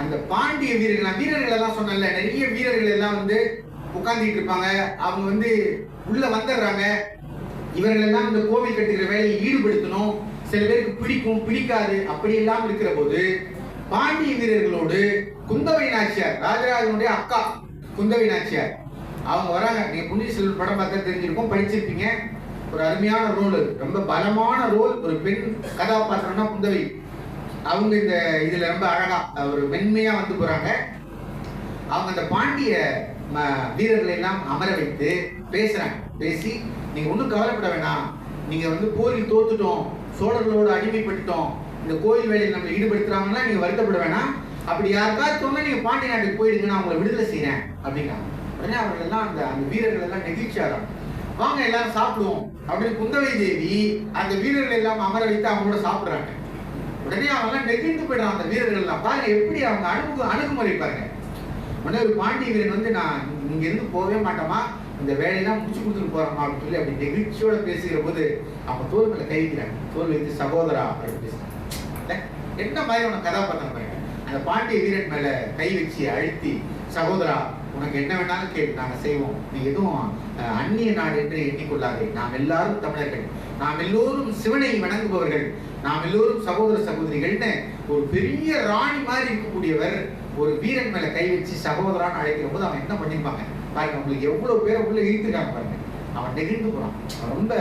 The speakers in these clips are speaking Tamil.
அந்த பாண்டிய வீரர்கள் எல்லாம் சொன்னல, நிறைய வீரர்கள் எல்லாம் வந்து உட்கார்ந்துட்டு இருப்பாங்க. அவங்க வந்து உள்ள வந்துடுறாங்க. இவர்கள் எல்லாம் இந்த கோவில் கட்டுகிற வேலையை ஈடுபடுத்தணும். சில பேருக்கு பிடிக்கும், பிடிக்காது, அப்படி எல்லாம் இருக்கிற போது பாண்டிய வீரர்களோடு குந்தவை நாச்சியார், ராஜராஜனுடைய அக்கா குந்தவை நாச்சியார், அவங்க வராங்க. நீங்க பொன்னியின் செல்வன் படம் பார்த்தா தெரிஞ்சிருக்கும், படிச்சிருப்பீங்க. ஒரு அருமையான ரோல், ரொம்ப பலமான ரோல். ஒரு பெண் கதாபாத்திரம்னா குந்தவை. அவங்க இந்த இதுல ரொம்ப அழகா ஒரு மென்மையா வந்து போறாங்க. அவங்க அந்த பாண்டிய வீரர்களை எல்லாம் அமர வைத்து பேசுறாங்க. பேசி நீங்க ஒன்றும் கவலைப்பட வேணாம், நீங்க வந்து போரில் தோத்துட்டோம், சோழர்களோடு அடிமைப்பட்டுட்டோம், இந்த கோயில் வேலையில் நம்ம ஈடுபடுத்துறாங்கன்னா நீங்க வருத்தப்பட வேணாம். அப்படி யாருக்காவது சொன்னா நீங்க பாண்டிய நாட்டுக்கு போயிடுங்க, நான் உங்களை விடுதலை செய்யறேன் அப்படின்னா. உடனே அவர்கள் எல்லாம் அந்த வீரர்கள் எல்லாம் நெகிழ்ச்சியாரம், வாங்க எல்லாரும் சாப்பிடுவோம் அப்படின்னு குந்தவை தேவி அந்த வீரர்கள் எல்லாம் அமர வைத்து அவங்களோட சாப்பிடுறாங்க. உடனே அவங்க எல்லாம் நெகிழ்ந்து போயிடுறாங்க. அந்த வீரர்கள் எல்லாம் பாருங்க எப்படி அவங்க அணுகுமுறை பாருங்க. உடனே ஒரு பாண்டிய வீரன் வந்து நான் இங்க இருந்து போகவே மாட்டோமா, இந்த வேலையெல்லாம் முடிச்சு கொடுத்துட்டு போறோமா அப்படின்னு சொல்லி அப்படி நெகிழ்ச்சியோட பேசுகிற போது அவங்க தோல் மேல கை வைக்கிறாங்க. தோல் வைத்து சகோதரா அப்படின்னு பேசுறாங்க. என்ன மாதிரியான கதாபாத்திரம் பாருங்க. அந்த பாண்டிய வீரன் மேல கை வச்சு அழுத்தி, சகோதரா உனக்கு என்ன வேணாலும் கேட்டு நாங்க செய்வோம், நீ எதுவும் அந்நிய நாடு என்று எண்ணிக்கொள்ளாதே, நாம் எல்லாரும் தமிழர்கள், நாம் எல்லோரும் சிவனை வணங்குபவர்கள், நாம் எல்லோரும் சகோதர சகோதரிகள்னு ஒரு பெரிய ராணி மாதிரி இருக்கக்கூடியவர் ஒரு வீரன் மேல கை வச்சு சகோதரான்னு அழைக்கிற போது அவன் என்ன பண்ணிருப்பாங்க பாருங்க. உங்களுக்கு எவ்வளவு பேரை உள்ள இழுத்துக்காங்க பாருங்க. அவன் நெகிழ்ந்து போறான், அவன் ரொம்ப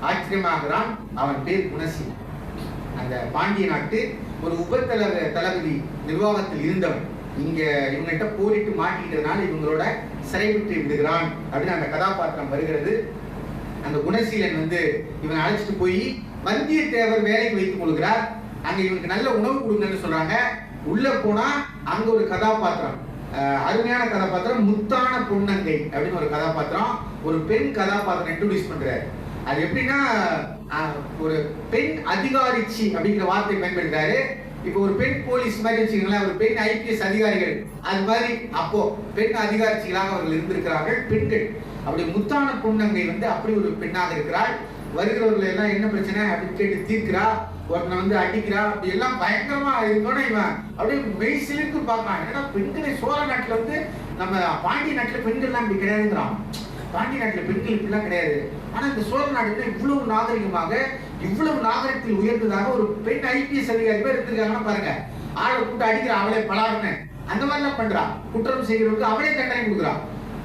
ஆச்சரியமாகிறான். அவன் பேர் குணசீலன். அந்த பாண்டிய நாட்டு ஒரு தளபதி நிர்வாகத்தில் இருந்தவன். இங்க இவங்கிட்ட போரிட்டு மாட்டிக்கிட்டதுனால இவங்களோட சிறைவிட்டு விடுகிறான் அப்படின்னு அந்த கதாபாத்திரம் வருகிறது. அந்த குணசீலன் வந்து இவனை அழைச்சிட்டு போய் வந்தியத்தேவர் வேலைக்கு வைத்துக் கொள்கிறார். அங்க இவனுக்கு நல்ல உணவு கொடுங்கன்னு சொல்றாங்க. உள்ள போனா அங்க ஒரு கதாபாத்திரம், அருமையான கதாபாத்திரம், முத்தான பொன்னங்கை அப்படின்னு ஒரு கதாபாத்திரம், ஒரு பெண் கதாபாத்திரம் இன்ட்ரோடியூஸ் பண்றாரு. அது எப்படின்னா ஒரு பெண் அதிகாரிச்சி அப்படிங்கிற வார்த்தை பயன்படுத்துறாரு. இப்போ ஒரு பெண் போலீஸ் மாதிரி வச்சுக்கீங்களேன், ஒரு பெண் ஐபிஎஸ் அதிகாரிகள், அது மாதிரி அப்போ பெண் அதிகாரிச்சிகளாக அவர்கள் இருந்திருக்கிறார்கள் பெண்கள். அப்படி முத்தான பொன்னங்கை வந்து அப்படி ஒரு பெண்ணாக இருக்கிறாள். வருகிறவர்கள் எல்லாம் என்ன பிரச்சனை அப்படின்னு கேட்டு தீர்க்கிறா. ஒருத்தனை வந்து அடிக்கிறா. அப்படி எல்லாம் பயங்கரமா இருக்கோன்னா இவன் அப்படியே மெய் சிலிர்த்து பார்க்கலாம். ஏன்னா பெண்களை சோழ நாட்டுல வந்து நம்ம பாண்டிய நாட்டுல பெண்கள்லாம் இப்படி கிடையாதுங்கிறான். பாண்டிய நாட்டுல பெண்கள் இப்படிலாம் கிடையாது. ஆனா இந்த சோழ நாட்டுல இவ்வளவு நாகரிகமாக, இவ்வளவு நாகரிகத்தில் உயர்ந்ததாக ஒரு பெண் ஐபிஎஸ் அதிகாரி பேர் இருந்திருக்காங்கன்னா பாருங்க. ஆளை கூட்டு அடிக்கிற, அவளை பலாருன்னு அந்த மாதிரிலாம் பண்றா. குற்றம் செய்கிறவருக்கு அவளே தண்டனை கொடுக்குறான்.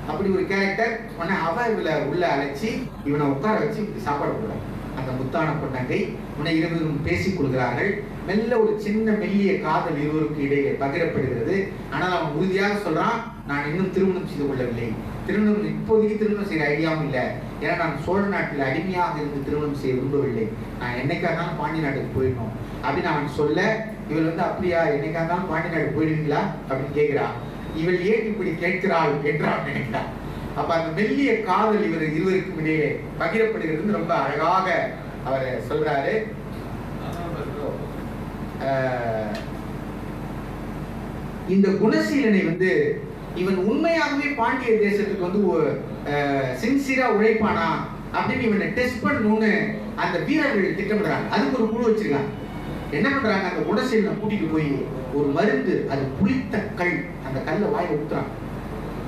அப்படி ஒரு கேரக்டர். உடனே அவ இவளை உள்ள அழைச்சி இவனை உட்கார வச்சு சாப்பாடு கொடுக்குறான். அந்த முத்தான பொன்னங்கை. உடனே இருவரும் பேசிக் கொள்கிறார்கள். மெல்ல ஒரு சின்ன மெல்லிய காதல் இருவருக்கு இடையே பகிரப்படுகிறது. ஆனால் அவன் உறுதியாக சொல்றான், நான் இன்னும் திருமணம் செய்து கொள்ளவில்லை, இப்போதைக்கு திருமணம் செய்ய ஐடியாவும் இல்லை, ஏன்னா நான் சோழ நாட்டில் அடிமையாக இருந்து திருமணம் செய்ய விரும்பவில்லை, நான் என்னைக்கா இருந்தாலும் பாண்டிய நாட்டுக்கு போயிடணும் அப்படின்னு அவன் சொல்ல, இவள் வந்து அப்படியா என்னைக்கா இருந்தாலும் பாண்டிய நாட்டுக்கு போயிடுவீங்களா அப்படின்னு கேட்கிறா. இவள் ஏன் இப்படி கேட்கிறாள் என்று அவன் நினைக்கிறான். அப்ப அந்த மெல்லிய காதல் இருவருக்கும் இடையே பகிரப்படுகிறது. ரொம்ப அழகாக அவர் சொல்றாரு. இந்த குணசீலனை வந்து இவன் உண்மையாகவே பாண்டிய தேசத்துக்கு வந்து சின்சியரா உழைப்பானா அப்படின்னு இவனை டெஸ்ட் பண்ணணும்னு அந்த வீரர்கள் திட்டமிடுறாங்க. அதுக்கு ஒரு குழு வச்சிருக்காங்க. என்ன பண்றாங்க, அந்த குணசீலனை கூட்டிட்டு போய் ஒரு மருந்து, அது புளித்த கல், அந்த கல்லை வாயில ஊத்துறாங்க.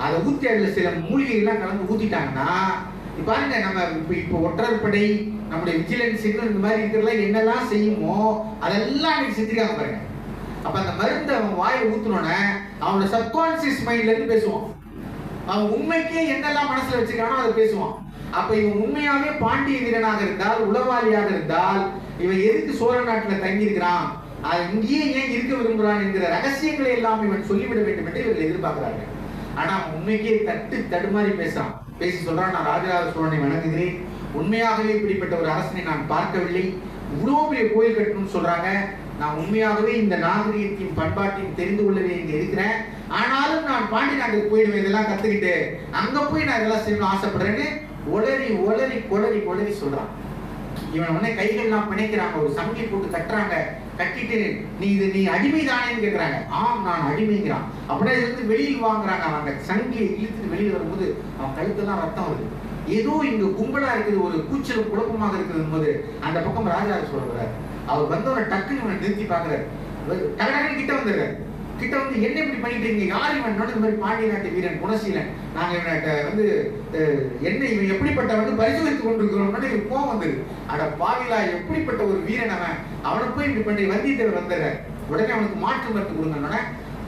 அதை ஊத்தி அதுல சில மூலிகை எல்லாம் கலந்து ஊத்திட்டாங்கன்னா பாருங்க, நம்ம இப்போ ஒற்றர் படை, நம்முடைய விஜிலன்ஸ் இந்த மாதிரி இருக்கிறதுல என்னெல்லாம் செய்யுமோ அதெல்லாம் அன்னைக்கு செஞ்சிருக்காங்க பாருங்க. அப்ப அந்த மருந்து அவன் வாயை ஊத்துனோன்னே அவனோட சப்கான்சியஸ் மைண்ட்ல இருந்து பேசுவான். அவன் உண்மைக்கே என்னெல்லாம் மனசுல வச்சிருக்கானோ அதை பேசுவான். அப்ப இவன் உண்மையாவே பாண்டிய வீரனாக இருந்தால், உளவாளியாக இருந்தால், இவன் எதுக்கு சோழ நாட்டுல தங்கி இருக்கிறான், அது இங்கேயே ஏன் இருக்க விரும்புகிறான் என்கிற ரகசியங்களை எல்லாம் இவன் சொல்லிவிட வேண்டும் என்று இவர்கள் எதிர்பார்க்கிறார்கள். ஆனா அவன் உண்மைக்கே தடுமாறி பேசுறான். பேசி சொல்றான், நான் ராஜராஜ சோழனை வணங்குகிறேன், உண்மையாகவே இப்படிப்பட்ட ஒரு அரசனை நான் பார்க்கவில்லை, இவ்வளவு பெரிய கோயில் கட்டணும்னு சொல்றாங்க, நான் உண்மையாகவே இந்த நாகரிகத்தையும் பண்பாட்டையும் தெரிந்து கொள்ளவே இங்க இருக்கிறேன், ஆனாலும் நான் பாண்டி நாட்டுக்கு போயிடுவேன், இதெல்லாம் கத்துக்கிட்டு அங்க போய் நான் இதெல்லாம் செய்யணும்னு ஆசைப்படுறேன்னு ஒளறி ஒளறி கொளறி கொளறி சொல்றான். இவன் உடனே கைகள்லாம் பிணைக்கிறாங்க, ஒரு சங்கி போட்டு கட்டுறாங்க. கட்டிட்டு நீ அடிமைதானேன்னு கேட்கிறாங்க. ஆம் நான் அடிமைங்கிறான். அப்படியே இருந்து வெளியில் வாங்குறாங்க. அவங்க சங்கியை இழுத்துட்டு வெளியில் வரும்போது அவன் கழுத்தெல்லாம் ரத்தம் வருது. ஏதோ இங்க கும்பலா இருக்குது, ஒரு கூச்சல் குழப்பமாக இருக்குது போது அந்த பக்கம் ராஜராஜ சோழர். அவர் வந்தவரை டக்குன்னு இவனை நிறுத்தி பாக்குறாரு. கடகடன்னு கிட்ட வந்துடுறாரு. கிட்ட வந்து என்ன இப்படி பண்ணிட்டு இருக்கீங்க, யார் இவன்? இந்த மாதிரி பாண்டிய நாட்டு வீரன் குணசீலன், நாங்க இவன்கிட்ட வந்து என்ன இவன் எப்படிப்பட்டவன் பரிசோதித்துக் கொண்டிருக்கிறோம்னு இவருக்கு கோவம் வந்தது. அட பாவிலா, எப்படிப்பட்ட ஒரு வீரன் அவன், அவனை போய் இப்படி பண்ணி வந்தியத்தேவர் வந்துடுற. உடனே அவனுக்கு மாற்று மருந்து கொடுங்கன்னு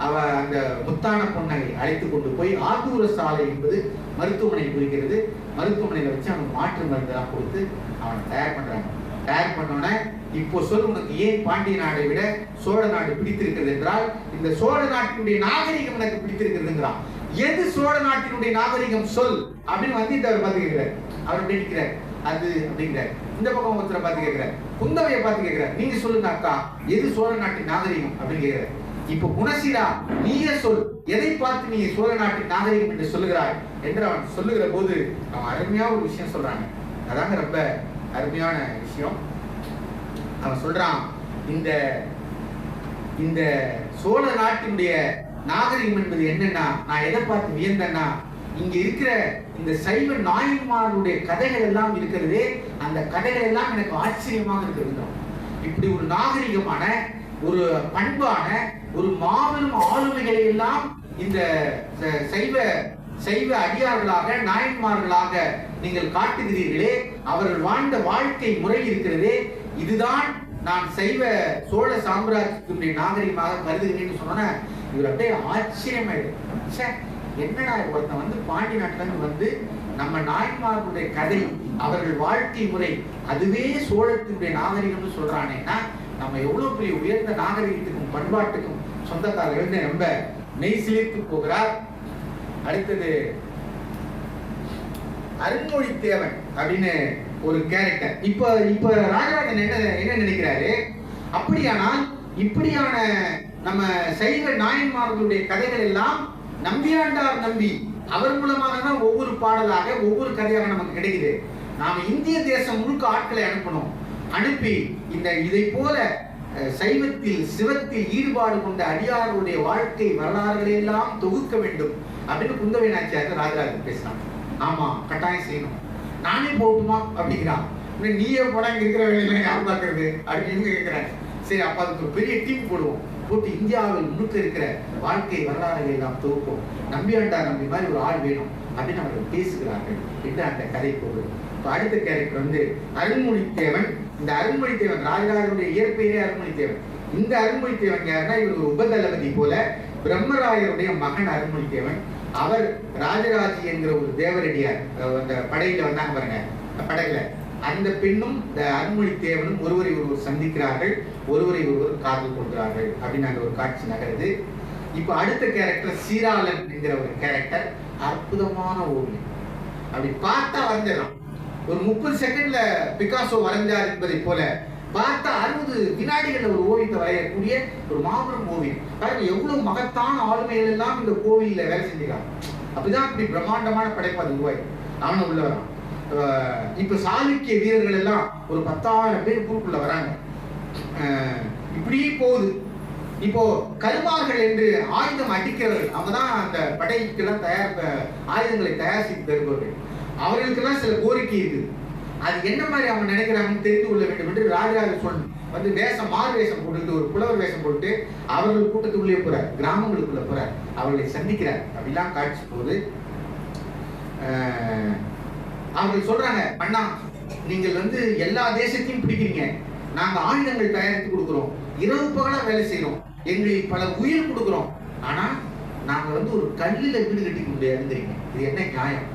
அவ அந்த முத்தான பொண்ணை அழைத்து கொண்டு போய் ஆதூர சாலை என்பது மருத்துவமனை குறிக்கிறது, மருத்துவமனையில வச்சு அவனுக்கு மாற்று மருந்தெல்லாம் கொடுத்து அவனை தயார் பண்றாங்க. தயார் பண்ணோன்னே, இப்போ சொல், உனக்கு ஏன் பாண்டிய நாடை விட சோழ நாடு பிடித்திருக்கிறது என்றால், இந்த சோழ நாட்டினுடைய நாகரிகம் எனக்கு பிடித்திருக்கிறதுங்கிறான். எது சோழ நாட்டினுடைய நாகரிகம் சொல் அப்படின்னு வந்தியத்தேவர் பார்த்து கேட்கிறார். அவர் அப்படி நிற்கிறார். அது அப்படிங்கிறார். இந்த பக்கம் ஒருத்தரை பார்த்து கேட்கிறார், குந்தவையை பார்த்து கேட்கிறார், நீங்க சொல்லுங்க அக்கா, எது சோழ நாட்டின் நாகரிகம் அப்படின்னு கேட்கிறார். இப்போ குணசீலா, நீயே சொல், எதை பார்த்து நீ சோழ நாட்டின் நாகரிகம் என்று சொல்லுகிறாய் என்று அவன் சொல்லுகிற போது அவன் அருமையா ஒரு விஷயம் சொல்றாங்க. அதாங்க ரொம்ப அருமையான விஷயம். அவன் சொல்றான், இந்த இந்த சோழ நாட்டினுடைய நாகரிகம் என்பது என்னன்னா, நான் எதை பார்த்து வியந்தேன்னா, இங்க இருக்கிற இந்த சைவ நாயன்மார்களுடைய கதைகள் எல்லாம் இருக்கிறதே, அந்த கதைகள் எல்லாம் எனக்கு ஆச்சரியமாக இருக்கிறது. இப்படி ஒரு நாகரிகமான, ஒரு பண்பான, ஒரு மாபெரும் ஆளுமைகளை எல்லாம் இந்த சைவ அடியார்களாக, நாயன்மார்களாக நீங்கள் காட்டுகிறீர்களே, அவர்கள் வாழ்ந்த வாழ்க்கை முறை இருக்கிறதே, இதுதான் நான் சைவ சோழ சாம்ராஜ்யத்தினுடைய நாகரிகமாக கருதுகிறேன்னு சொன்ன இவர் அப்படியே ஆச்சரியமாயிடுச்சு. என்னடா ஒருத்தன் வந்து பாண்டி நாட்டுல வந்து நம்ம நாயன்மார்களுடைய கதை, அவர்கள் வாழ்க்கை முறை, அதுவே சோழத்தினுடைய நாகரிகம்னு சொல்றானேன்னா, நம்ம எவ்வளவு பெரிய உயர்ந்த நாகரிகத்துக்கும் பண்பாட்டுக்கும் சொந்தக்காரர்கள் ரொம்ப மெய் சிலிர்த்து போகிறார். அடுத்தது அருண்மொழித்தேவன் அப்படின்னு ஒரு கேரக்டர். இப்ப ராஜராஜன் என்ன நினைக்கிறாரு, அப்படியானால் இப்படியான நம்ம சைவ நாயன்மார்களுடைய கதைகள் எல்லாம் நம்பியாண்டார் நம்பி அவர் மூலமாக தான் ஒவ்வொரு பாடலாக, ஒவ்வொரு கதையாக நமக்கு கிடைக்குது. நாம இந்திய தேசம் முழுக்க ஆட்களை அனுப்பணும். அனுப்பி இதை போல சைவத்தில் சிவத்தில் ஈடுபாடு கொண்ட அடியார்களுடைய வாழ்க்கை வரலாறுகளை எல்லாம் தொகுக்க வேண்டும் அப்படின்னு குந்தவை நாச்சியார் ராஜராஜன் பேசினான். ஆமா, கட்டாயம் செய்யணும். நானே போகட்டுமா அப்படிங்கிறான். நீயே போனா இங்க இருக்கிற வேலையில யார் பார்க்கறது அப்படின்னு கேட்கிறாங்க. சரி, அப்ப அதுக்கு ஒரு பெரிய டீம் போடுவோம், போட்டு இந்தியாவில் முழுக்க இருக்கிற வாழ்க்கை வரலாறுகளை எல்லாம் தொகுப்போம், நம்பியாண்டார் நம்பி மாதிரி ஒரு ஆள் வேணும் அப்படின்னு அவர்கள் பேசுகிறார்கள் என்று அந்த கதை போகுது. அடுத்த கேரக்டர் வந்து அருண்மொழித்தேவன். இந்த அருண்மொழித்தேவன் ராஜராஜனுடைய இயற்பெயரே அருண்மொழித்தேவன். இந்த அருண்மொழித்தேவன் யாருன்னா, இவர் ஒரு உபதளபதி போல, பிரம்மராயருடைய மகன் அருண்மொழித்தேவன். அவர் ராஜராஜி என்கிற ஒரு தேவரடியார் அந்த படையில வந்தாங்க பாருங்க, படையில அந்த பெண்ணும் இந்த அருண்மொழித்தேவனும் ஒருவரை ஒருவர் சந்திக்கிறார்கள், ஒருவரை ஒருவர் காதல் கொள்கிறார்கள் அப்படின்னு அந்த ஒரு காட்சி நகருது. இப்ப அடுத்த கேரக்டர் சீராளன் என்கிற ஒரு கேரக்டர். அற்புதமான ஓவியம். அப்படி பார்த்தா வரைஞ்சிடலாம். ஒரு 30 செகண்ட்ல பிகாசோ வரைஞ்சார் என்பதை போல பார்த்தா 60 வினாடிகள்ல ஒரு ஓவியத்தை வரையக்கூடிய ஒரு மாபெரும் ஓவியம். பாருங்க எவ்வளவு மகத்தான ஆளுமைகள் எல்லாம் இந்த கோவில்ல வேலை செஞ்சுக்காங்க. அப்படிதான் இப்படி பிரம்மாண்டமான படைப்பு அது உருவாய் அவனை உள்ள வரான். இப்ப சாளுக்கிய வீரர்கள் எல்லாம் ஒரு 10,000 பேர் குரூப்புல வராங்க. இப்படி போகுது. இப்போ கல்மார்கள் என்று ஆயுதம் அடிக்கிறவர்கள், அவங்கதான் அந்த படைக்கெல்லாம் ஆயுதங்களை தயார் செய்து தருபவர்கள். அவர்களுக்கெல்லாம் சில கோரிக்கை இருக்குது. அது என்ன மாதிரி அவங்க நினைக்கிறாங்கன்னு தெரிந்து கொள்ள வேண்டும் என்று ராஜராஜ சோழன் வந்து மாறு வேஷம் போட்டு, ஒரு புலவர் வேஷம் போட்டு அவர்கள் கூட்டத்துக்குள்ளே போறார், கிராமங்களுக்குள்ள போறார், அவர்களை சந்திக்கிறார். அப்படிலாம் காட்சி போகுது. அவர்கள் சொல்றாங்க, அண்ணா நீங்கள் வந்து எல்லா தேசத்தையும் பிடிக்கிறீங்க, நாங்க ஆயுதங்கள் தயாரித்து கொடுக்குறோம், இரவு பகலா வேலை செய்யறோம், எங்களுக்கு பல உயிர் கொடுக்குறோம், ஆனா நாங்க வந்து ஒரு கல்லுல வீடு கட்டிக்க முடியாதுங்கிறீங்க, இது என்ன நியாயம்?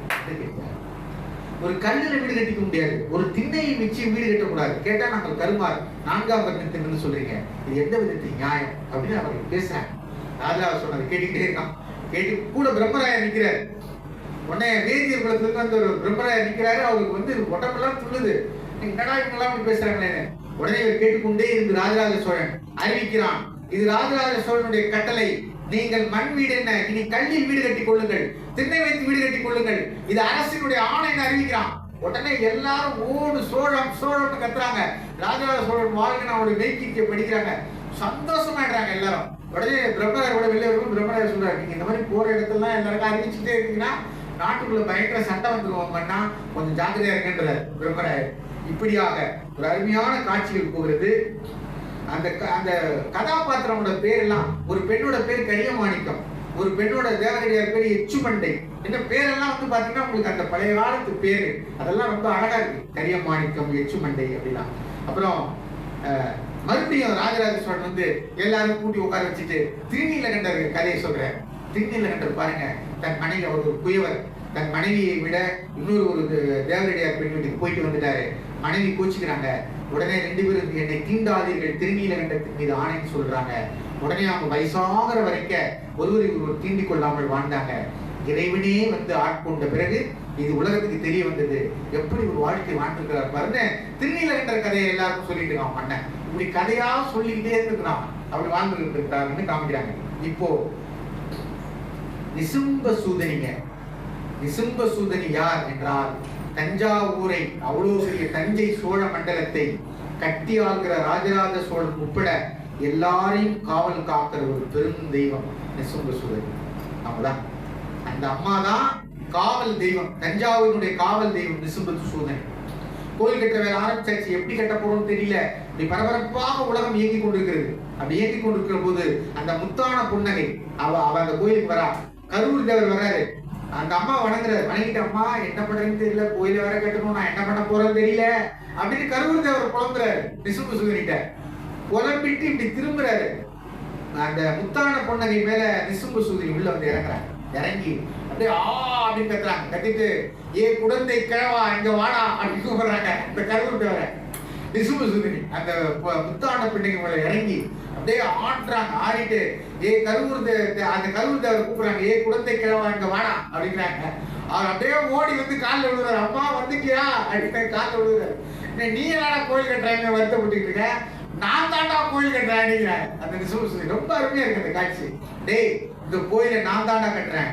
ஒரு கல்லுல வீடு கட்டிக்க முடியாது, ஒரு திண்ணையை வச்சு வீடு கட்டக்கூடாது, கேட்டா நாங்கள் கருமாறு 4ஆம் வர்ணத்தின்னு சொல்றீங்க, இது எந்த விதத்தில் நியாயம் அப்படின்னு அவர்கள் பேசுறாங்க. ராஜா சொன்னது கேட்டுக்கிட்டே இருக்கான். கேட்டு கூட பிரம்மராயர் நிற்கிறார். உடனே வேதியர் குலத்துல அந்த ஒரு பிரம்மராயர் நிற்கிறாரு. அவருக்கு வந்து உடம்பெல்லாம் துள்ளுது, என்னடா இவங்கெல்லாம் அப்படி பேசுறாங்களே. உடனே இவர் கேட்டுக்கொண்டே இருந்து ராஜராஜ சோழன் அறிவிக்கிறான், இது ராஜராஜ சோழனுடைய கட்டளை, நீங்கள் மண் வீடு என்ன, இனி கல்லில் வீடு கட்டிக் கொள்ளுங்கள், திண்ணை வைத்து வீடு கட்டிக் கொள்ளுங்கள், இது அரசினுடைய ஆணைன்னு அறிவிக்கிறான். உடனே எல்லாரும் ஓடு சோழம் சோழம்னு கத்துறாங்க. ராஜராஜ சோழன் வாழ்க்கை அவருடைய மெய்கீர்த்தியை படிக்கிறாங்க, சந்தோஷமாயிடுறாங்க எல்லாரும். உடனே பிரம்மராயரோட வெளியே இருக்கும். பிரம்மராயர் சொல்றாரு, நீங்க இந்த மாதிரி போற இடத்துல எல்லாருக்கும் அறிவிச்சுட்டே இருக்கீங்கன்னா நாட்டுக்குள்ள பயங்கர சண்டை வந்துருவாங்கன்னா கொஞ்சம் ஜாக்கிரதையா இருக்குன்றார் பிரம்மராயர். இப்படியாக ஒரு அருமையான காட்சிகள் போகிறது. அந்த அந்த கதாபாத்திரமோட பேர் எல்லாம், ஒரு பெண்ணோட பேர் கரியமாணிக்கம், ஒரு பெண்ணோட தேவரடியார் பேர் எச்சுமண்டை. இந்த பேரெல்லாம் வந்து பாத்தீங்கன்னா உங்களுக்கு அந்த பழைய காலத்து பேரு அதெல்லாம் ரொம்ப அழகா இருக்கு. கரியமாணிக்கம், எச்சுமண்டை அப்படிலாம். அப்புறம் மறுபடியும் ராஜராஜ சோழன் வந்து எல்லாரும் கூட்டி உட்கார வச்சுட்டு திருநீலகண்டர் கதையை சொல்றாரு. திருநீலகண்டர் பாருங்க, தன் மனைவி, அவர் ஒரு குயவர், தன் மனைவியை விட இன்னொரு ஒரு தேவரடியார் பெண் வீட்டுக்கு போயிட்டு வந்துட்டாரு. மனைவி கோச்சுக்கிறாங்க. உடனே 2 பேரும் என்னை தீண்டாதீர்கள் திருநீலகண்டத்தின் மீது ஆணைன்னு சொல்றாங்க. உடனே அவங்க வயசாகிற வரைக்கும் ஒருவரை ஒருவர் தீண்டிக் கொள்ளாமல் வாழ்ந்தாங்க. இறைவனே வந்து ஆட்கொண்ட பிறகு இது உலகத்துக்கு தெரிய வந்தது. எப்படி ஒரு வாழ்க்கை வாழ்ந்துருக்கிறார் பாருங்க. திருநீலகண்டர் கதையை எல்லாருக்கும் சொல்லிட்டு இருக்கான் மன்னன். இப்படி கதையா சொல்லிக்கிட்டே இருக்கிறான். அப்படி வாழ்ந்துட்டு இருக்கிறாருன்னு காமிக்கிறாங்க. இப்போ நிசும்ப சூதனிங்க. நிசும்ப சூதனி யார் என்றால், தஞ்சாவூரை, அவ்வளவு பெரிய தஞ்சை சோழ மண்டலத்தை கட்டி ஆள்கிற ராஜராஜ சோழன் உட்பட எல்லாரையும் காவல் காக்கிற ஒரு பெரும் தெய்வம் நிசும்ப சூதனி. அவங்கதான், அந்த அம்மா தான் காவல் தெய்வம், தஞ்சாவூருடைய காவல் தெய்வம் நிசும்ப சூதனி. கோயில் கட்ட வேலை ஆரம்பிச்சாச்சு. எப்படி கட்ட போறோம்னு தெரியல. இப்படி பரபரப்பாக உலகம் இயங்கி கொண்டிருக்கிறது. அப்படி இயங்கி கொண்டிருக்கிற போது அந்த முத்தான புன்னகை அவ அந்த கோயிலுக்கு வரா. கரூர் தேவர் வராரு. அந்த அம்மா வணங்குறாரு. வணங்கிட்டு, அம்மா என்ன பண்றதுன்னு தெரியல, கோயில வேற கட்டணும், நான் என்ன பண்ண போறேன்னு தெரியல அப்படின்னு கரூர் தேவர் புலம்புறாரு. நிசும்ப சூதனிட்ட புலம்பிட்டு இப்படி திரும்புறாரு. அந்த முத்தான புன்னகை மேல நிசும்ப சூதனி உள்ள வந்து இறங்குறாங்க. இறங்கி அப்படியே அப்படின்னு கத்துறாங்க. கத்திட்டு, ஏ குழந்தை கிழவா இங்க வாடா அப்படின்னு கூப்பிடுறாங்க இந்த கரூர் தேவரை. நிசும்ப சூதனி அந்த முத்தான பிள்ளைங்க மேல இறங்கி அப்படியே ஆடுறாங்க. ஆடிட்டு, ஏ கரூர் அந்த கரூர் தேவரை கூப்பிடுறாங்க, ஏ குழந்தை கிழவா இங்க வாடா அப்படிங்கிறாங்க. அவர் அப்படியே ஓடி வந்து காலில் விழுறாரு. அம்மா வந்துட்டியா அப்படின்னு காலில் விழுறாரு. நீ என்னடா கோயில் கட்டுறாங்க வருத்தப்பட்டு இருக்க, நான் தாண்டா கோயில் கட்டுறேன். அந்த நிசும்ப சூதனி ரொம்ப அருமையா இருக்கு அந்த காட்சி. டேய், இந்த கோயிலை நான் தாண்டா கட்டுறேன்,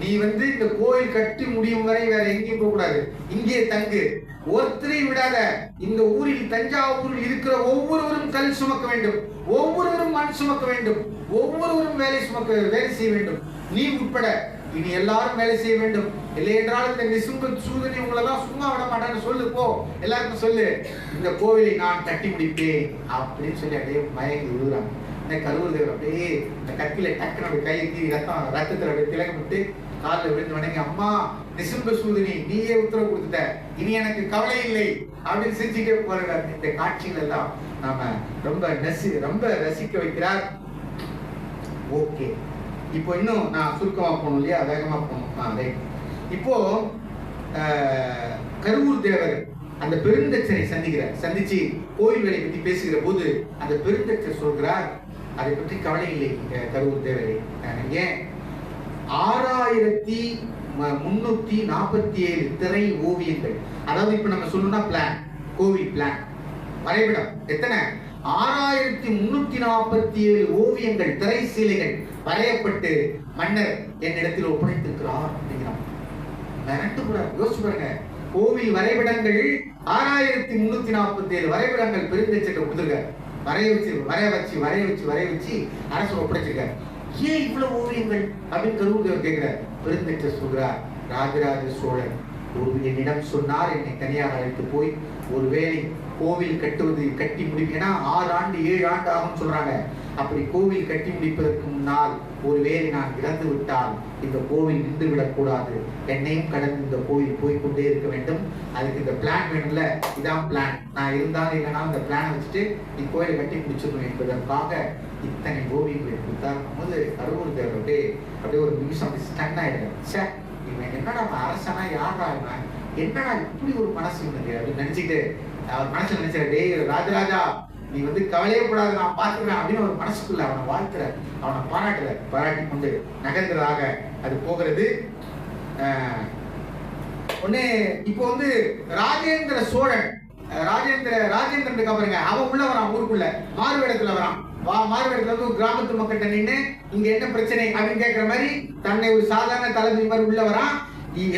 நீ வந்து இந்த கோயில் கட்டி முடியும் வரை வேற எங்கேயும் போக கூடாது, இங்கே தங்கு, ஒருத்தரையும் விடாத. இந்த ஊரில், தஞ்சாவூரில் இருக்கிற ஒவ்வொருவரும் கல் சுமக்க வேண்டும், ஒவ்வொருவரும் மண் சுமக்க வேண்டும், ஒவ்வொருவரும் வேலை செய்ய வேண்டும், நீ உட்பட இனி எல்லாரும் வேலை செய்ய வேண்டும். இல்லை என்றால் இந்த நிசும்ப சூதனி உங்களெல்லாம் சும்மா விட மாட்டான்னு சொல்லு, போ எல்லாருக்கும் சொல்லு, இந்த கோவிலை நான் கட்டி முடிப்பேன் அப்படின்னு சொல்லி அப்படியே மயங்கி விழுகிறாங்க. கரூர் தேவர் அப்படியே இந்த கத்தில டக்குனு கையை ரத்தத்தில் அப்படியே திலகமிட்டு காலில் விழுந்து வணங்கி, அம்மா நிசும்ப சூதனி, நீயே உத்தரவு கொடுத்துட்ட, இனி எனக்கு கவலை இல்லை அப்படின்னு செஞ்சுட்டே போறாரு. இந்த காட்சிகள் எல்லாம் நாம ரொம்ப ரசிக்க வைக்கிறார். ஓகே, இப்போ இன்னும் நான் சுருக்கமா போகணும் இல்லையா, வேகமா போகணும். இப்போ கரூர் தேவர் அந்த பெருந்தச்சரை சந்திச்சு கோயில் வேலை பற்றி பேசுகிற போது அந்த பெருந்தச்சர் சொல்கிறார், அதை பற்றி கவலை இல்லை கரூர் தேவரே, ஏன் 6347 திரை ஓவியங்கள், அதாவது இப்ப நம்ம சொல்லணும்னா பிளான், கோவில் பிளான் வரைபடம் எத்தனை, 6347 ஓவியங்கள், திரை சீலைகள் வரையப்பட்டு மன்னர் என்னிடத்தில் ஒப்படைத்திருக்கிறார் அப்படிங்கிறான். மிரண்டு கூட யோசிச்சு பாருங்க. கோவில் வரைபடங்கள் 6347 வரைபடங்கள் பெருந்தச்சர்கிட்ட கொடுத்துருக்காரு. வரைய வச்சு அரசு ஒப்படைச்சிருக்காரு. ஏன் இவ்வளவு ஓவியங்கள் அப்படின்னு கரூர் தேவர் கேட்கிறார். பெருந்தச்சர் சொல்கிறார், ராஜராஜ சோழன் என்னிடம் சொன்னார், என்னை தனியாக அழைத்து போய் ஒருவேளை கோவில் கட்டி முடிப்பேன்னா 6 ஆண்டு 7 ஆண்டு ஆகும் சொல்றாங்க. அப்படி கோவில் கட்டி முடிப்பதற்கு முன்னால் ஒருவேளை நான் இறந்து விட்டால் இந்த கோவில் நின்று விடக்கூடாது, என்னையும் கடந்து இந்த கோவில் போய்கொண்டே இருக்க வேண்டும். அதுக்கு இந்த பிளான் வேணும்ல, இதான் பிளான். நான் இருந்தாலும் இல்லைன்னா இந்த பிளானை வச்சுட்டு நீ கோயிலை கட்டி முடிச்சிடணும் என்பதற்காக இத்தனை ஓவியங்களை கொடுத்தார். போது கரூர் தேவர் அப்படியே ஒரு நிமிஷம் ஸ்டன் ஆயிடுறாரு. இவன் என்னடா அரசனா, யாரா இவன், என்னடா இப்படி ஒரு மனசு இவனுக்கு அப்படின்னு நினைச்சுட்டு அவர் மனசுல நினைச்சாரு, டேய் ராஜராஜா, நீ வந்து கவலையே கூடாது, நான் பார்த்துக்கிறேன் அப்படின்னு ஒரு மனசுக்குள்ள அவனை வாழ்த்துற, அவனை பாராட்டி கொண்டு நகர்ந்ததாக அது போகிறது. ஒண்ணு இப்போ வந்து ராஜேந்திர சோழன், ராஜேந்திரனுக்கு அப்புறங்க அவன் உள்ள வரான், ஊருக்குள்ள மாறுவேடத்துல வரான். மாறுவேடத்துல வந்து ஒரு கிராமத்து மக்கள்கிட்ட நின்று இங்க என்ன பிரச்சனை அப்படின்னு கேட்கிற மாதிரி தன்னை ஒரு சாதாரண தளபதி மாதிரி உள்ள வரான்.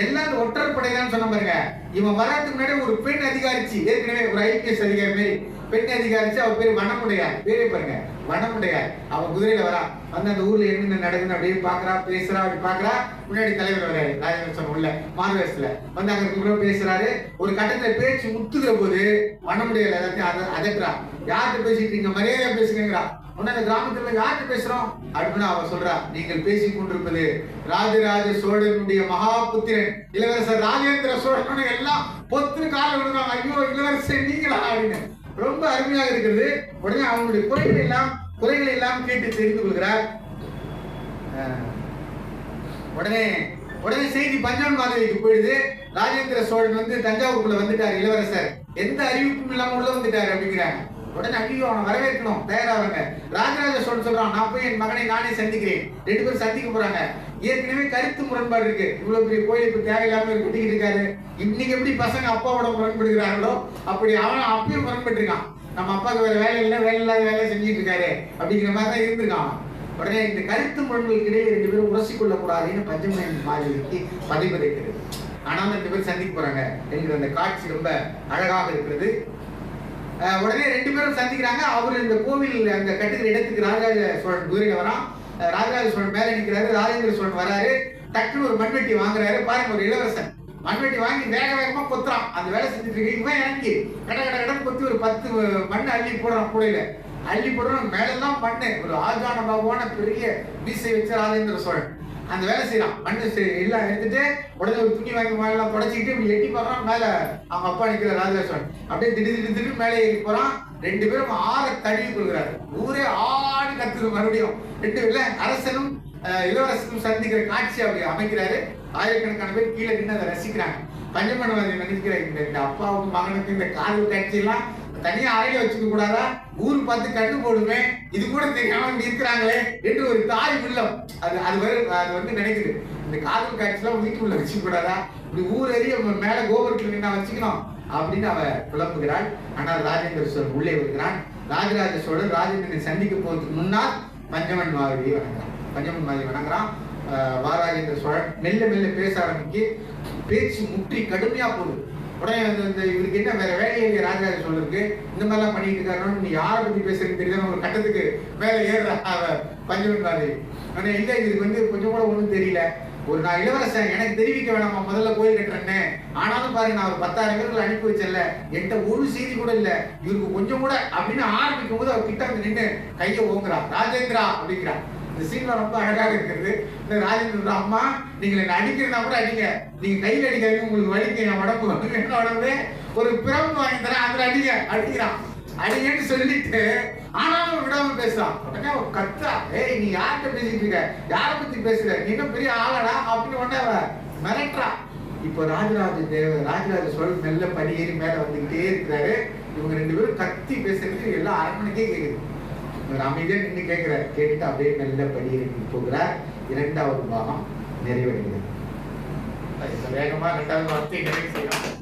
எல்லாம் ஒற்றர் படைதான் சொன்ன பாருங்க. இவன் வர்றதுக்கு முன்னாடி ஒரு பெண் அதிகாரிச்சு, ஏற்கனவே ஒரு IPS அதிகாரி மாதிரி பெண் அதிகாரிச்சு அவ பேர் வனமுடையார், பேரே பாருங்க வனமுடையார். அவன் குதிரையில வரா, வந்து அந்த ஊர்ல என்னென்ன நடக்குதுன்னு அப்படியே பாக்குறா, பேசுறா, அப்படி பாக்குறா. முன்னாடி தலைவர் வராரு, ராஜேந்திர சோழன் உள்ள மாறுவேஷத்துல வந்து அங்க பேசுறாரு. ஒரு கட்டத்துல பேச்சு முத்துகிற போது வனமுடையார் எல்லாத்தையும் அதட்டுறா. யார்கிட்ட பேசிட்டு இருக்கீங்க, மரியாதையா பேசுங்கிறா. உடனே கிராமத்துல யார்கிட்ட பேசுறோம் அப்படின்னு அவ சொல்றா, நீங்கள் பேசிக் கொண்டிருப்பது ராஜராஜ சோழனுடைய மகாபுத்திரன் இளவரசர் ராஜேந்திர சோழன். எல்லாம் பொத்து கால விடுறாங்க, ஐயோ இளவரசர் நீங்களா அப்படின்னு. ரொம்ப அருமையாக இருக்கிறது. உடனே அவங்களுடைய குறைகளை எல்லாம் கேட்டு தெரிந்து கொள்கிறார். உடனே செய்தி பஞ்சவன் மாதவிக்கு போயிடுது. ராஜேந்திர சோழன் வந்து தஞ்சாவூருக்குள்ள வந்துட்டார், இளவரசர் எந்த அறிவிப்பும் இல்லாம உள்ள வந்துட்டாரு அப்படிங்கிறாங்க. உடனே ஐயோ அவனை வரவேற்கணும், தயாராவாங்க. ராஜராஜ சோழன் சொல்றான், நான் போய் என் மகனை நானே சந்திக்கிறேன். 2 பேரும் சந்திக்க போறாங்க. ஏற்கனவே கருத்து முரண்பாடு இருக்கு. இவ்வளவு பெரிய கோயிலுக்கு தேவையில்லாம கட்டிக்கிட்டு இருக்காரு. இன்னைக்கு எப்படி பசங்க அப்பாவோட முரண்படுகிறார்களோ அப்படி அவன் அப்பயும் முரண்பட்டு இருக்கான். நம்ம அப்பாவுக்கு வேற வேலை இல்லை, வேலை இல்லாத வேலை செஞ்சுட்டு இருக்காரு அப்படிங்கிற மாதிரி தான் இருந்திருக்கான். உடனே இந்த கருத்து முரண்களுக்கு இடையே 2 பேரும் உரசி கொள்ளக்கூடாதுன்னு பஞ்சமன் மாதவிக்கு பதிவதைக்கிறது. ஆனாலும் 2 பேரும் சந்திக்க போறாங்க என்கிற அந்த காட்சி ரொம்ப அழகாக இருக்கிறது. உடனே 2 பேரும் சந்திக்கிறாங்க. அவர் இந்த கோவில் அந்த கட்டுக்கிற இடத்துக்கு ராஜராஜ சோழன் குதிரையில வரான். ராஜராஜ சோழன் மேல நிற்கிறாரு. ராஜேந்திர சோழன் வராரு. டக்குன்னு ஒரு மண்வெட்டி வாங்குறாரு. பாருங்க, ஒரு இளவரசன் மண்வெட்டி வாங்கி வேக வேகமா கொத்துறான். அந்த வேலை செஞ்சுட்டு இருக்கு. இவன் இறங்கி கடன் கொத்தி ஒரு 10 மண்ணை அள்ளி போடுறான். கூடையில அள்ளி போடுறான். மேலெல்லாம் மண்ணு. ஒரு ஆஜான பாபுவான பெரிய மீசை வச்ச ராஜேந்திர சோழன் அந்த வேலை செய்யறான். மண்ணு எல்லாம் எடுத்துட்டு உடனே ஒரு துணி வாங்கி மேலாம் தொடச்சிக்கிட்டு இப்படி எட்டி பார்க்கறான். மேல அவங்க அப்பா நிக்கிற ராஜராஜ சோழன் அப்படியே திடீர்னு மேலே ஏறி போறான். 2 பேரும் ஆற தழுவி கொள்கிறாரு. ஊரே ஆடி கத்துது. மறுபடியும் 2 பேர்ல அரசனும் இளவரசனும் சந்திக்கிற காட்சி அப்படி அமைக்கிறாரு. ஆயிரக்கணக்கான பேர் கீழே நின்று அதை ரசிக்கிறாங்க. பஞ்சமன் நினைக்கிற இந்த அப்பாவுக்கும் மகனுக்கு இந்த காதல் காட்சி எல்லாம் தனியா அறையில வச்சுக்க கூடாதா, ஊரு பார்த்து கண்டு போடுமே, இது கூட தெரியாம இருக்கிறாங்களே என்று ஒரு தாய் உள்ளம் அது வந்து நினைக்குது. இந்த காதல் காட்சியெல்லாம் வீட்டுக்குள்ள வச்சுக்க கூடாதா, இப்படி ஊர் எறிய மேல கோபுரத்துல நின்று வச்சுக்கணும் அப்படின்னு அவ புலம்புகிறாள். ஆனால் ராஜேந்திர சோழன் உள்ளே வருகிறான். ராஜராஜ சோழன் ராஜேந்திரனை சந்திக்க போவதற்கு முன்னால் பஞ்சமன் மாதவியை வணங்குறான். வாராஜேந்திர சோழன் மெல்ல மெல்ல பேச ஆரம்பிக்கு. பேச்சு முற்றி கடுமையா போகுது. உடனே இவருக்கு என்ன வேற வேலையை ராஜராஜ சோழருக்கு இந்த மாதிரிலாம் பண்ணிட்டு இருக்காரு, நீ யாரை பத்தி பேசுறதுன்னு தெரியல. ஒரு கட்டத்துக்கு மேல ஏறுற பஞ்சவன் மாதவி. ஆனா இல்ல, இதுக்கு வந்து கொஞ்சம் கூட ஒண்ணும் தெரியல. நான் இளவரசன், எனக்கு தெரிவிக்க வேணாமா முதல்ல கோயில் கட்டுறேன்னு. ஆனாலும் பாருங்க, நான் ஒரு 10,000 பேர்கள் அனுப்பி வச்சல, என்கிட்ட ஒரு செய்தி கூட இல்ல, இவருக்கு கொஞ்சம் கூட அப்படின்னு ஆரம்பிக்கும் போது அவர் கிட்ட வந்து நின்று கையை ஓங்குறா. ராஜேந்திரா அப்படிங்கிறா. இந்த சீன்ல ரொம்ப அழகாக இருக்கிறது. இந்த ராஜேந்திர அம்மா, நீங்க என்ன அடிக்கிறதா கூட அடிங்க, நீங்க கையில் அடிக்காதீங்க, உங்களுக்கு வலிக்க என் உடம்பு என்ன உடம்பு ஒரு பிரம்பு வாங்கி தரேன், அதுல அடிக்கிறான் அடிங்கன்னு சொல்லிட்டு ஆனாலும் விடாம பேசுறான். உடனே அவ கத்துறா, ஏய் நீ யார்கிட்ட பேசிட்டு இருக்க, யாரை பத்தி பேசுற, நீ என்ன பெரிய ஆளடா அப்படின்னு உடனே அவ மிரட்டுறா. இப்போ ராஜராஜ சோழன் மெல்ல படியேறி மேல வந்துகிட்டே இருக்கிறாரு. இவங்க 2 பேரும் கத்தி பேசுறது எல்லாம் அரண்மனைக்கே கேக்குது. அமைதியா நின்று கேட்கிறார். கேட்டுட்டு அப்படியே மெல்ல படியேறி போகிறார். 2வது பாகம் நிறைவடைகிறது. வேகமா 2வது வார்த்தை நிறைவு செய்யலாம்.